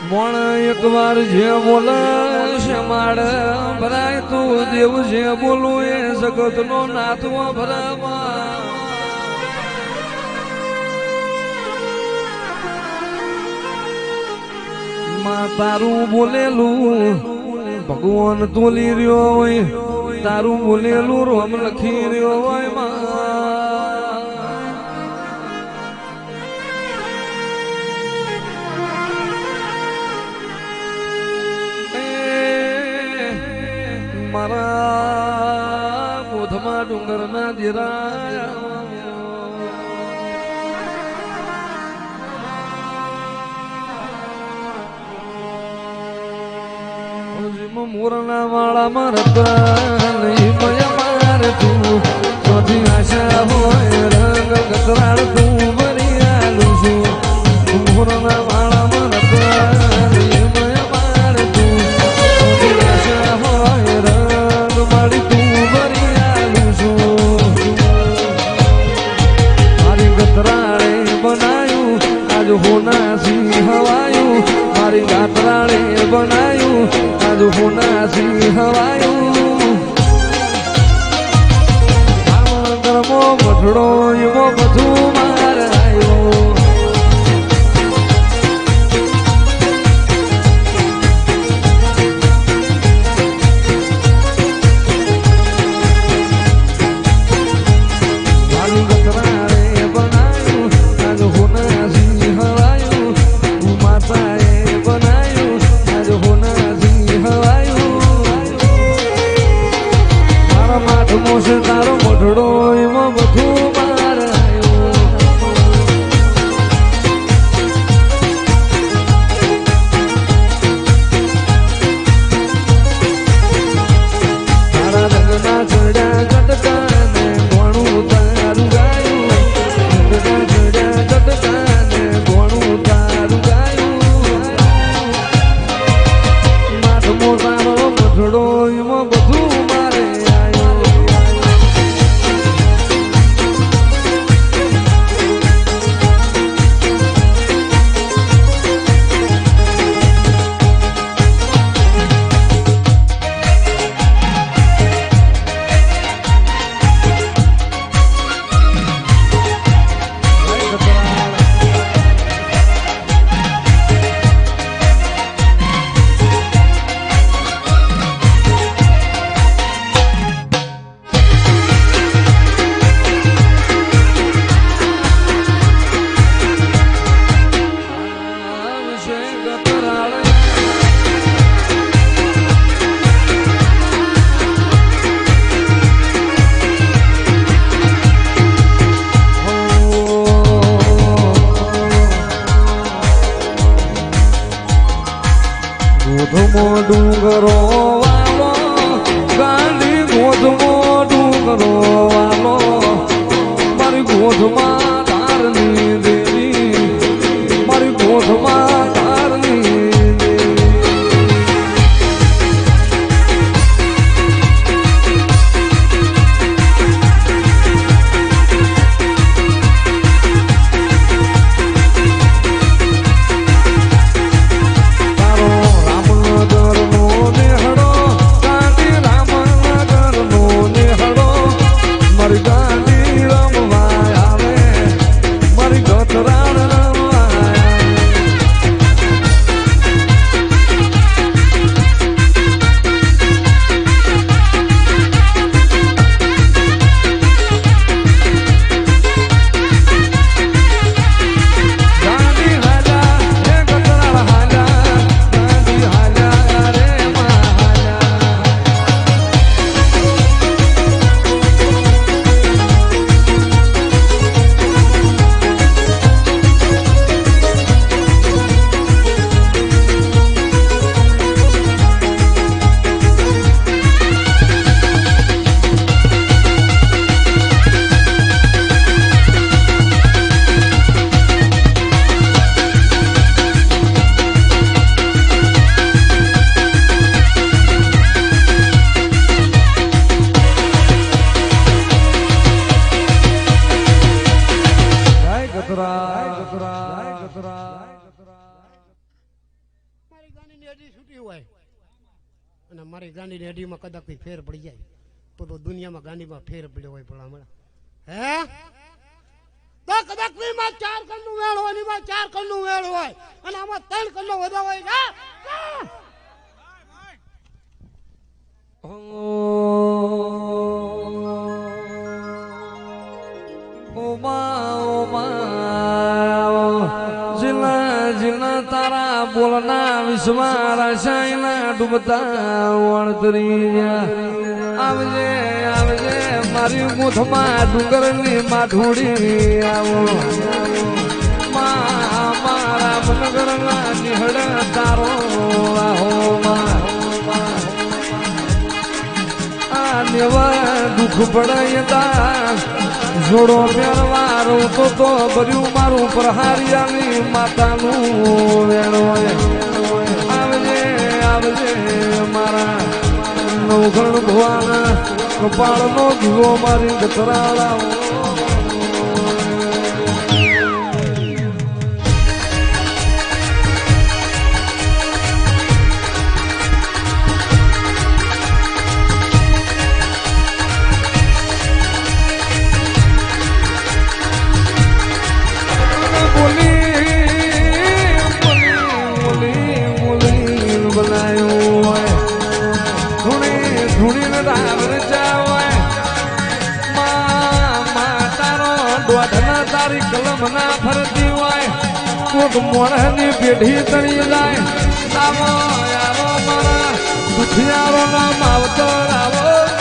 મોણ એક વાર જે બોલે છે માડ ભરાય તું દેવ જે બોલું એ જગત નો નાથવો ભરાવા માં તારું બોલેલું ભગવાન તોલી રહ્યો હોય તારું બોલેલું રોમ લખી રહ્યો હોય માં મારા બોધમાં ડુંગર ના ધીરાયા મોરના વાળા મારતા નહીં મયા મારે તું ચોથી આશા હોય રંગ કતરાળ તું ભરી આલું છું મોરના વાળા મારતા નહીં મયા મારે તું ચોથી આશા હોય રંગ મારી તું ભરી આલું છું મારી કતરાળે બનાયું આજ હોના સિંહ હવાયું મારી ગાતરાળે બનાયું આજ હોના સિંહ હવાયું આમાં ગરમો મઠડો એવો બધું મારાયો મારી ગતરાળે બનાયું આજ હોના સિંહ હવાયું માતાએ બનાયું આજ હોના સિંહ હવાયું મારા માથમો છે તારો મઢડો એમાં બધું મારાયું તારા રંગના ચડ્યા ગટકા ને ઘણું તારું ગાયું રંગના ચડ્યા ગટકા ને ઘણું તારું ગાયું માથમો તારો મઢડો એમાં બધું મારે આવ્યો ગોધમો ડુંગરો વાલો ગાંડી ગોધમો ડુંગરો વાલો મારી ગોધમાં તારની દેવી મારી ગોધમાં તારની પડ્યું હોય અને મારી ગાંડીની અડીમાં કદાચ ફેર પડી જાય તો દુનિયામાં ગાંડીમાં ફેર પડ્યો હોય ભલા હમણાં હે તો કદાચ માં 4 કણનું વેળ હોય ની 4 કણનું વેળ હોય અને આમાં 3 કણનો વધા હોય જીના તારા બોલના વિશ્વારા શાયના ડૂબતા વણતરી આવજે આવજે મારી મુઠમાં ડુંગરની માઠોડી આવો મારા મનગરના નિહળ તારો આહો આ નેવા દુઃખ પડાયતા જોડો પહેરવારો તો ભર્યું મારું પ્રહારિયાની માતાનું વેણો આવજે આવજે મારા નવઘણ ભવાના કપાળનો દીવો મારી ગતરાળાઓ તારી કલમ ના ફરતી હોય કોક મોણની પેઢી તણી જાય આવો આવો મારા દુખિયારો ના માવતર આવો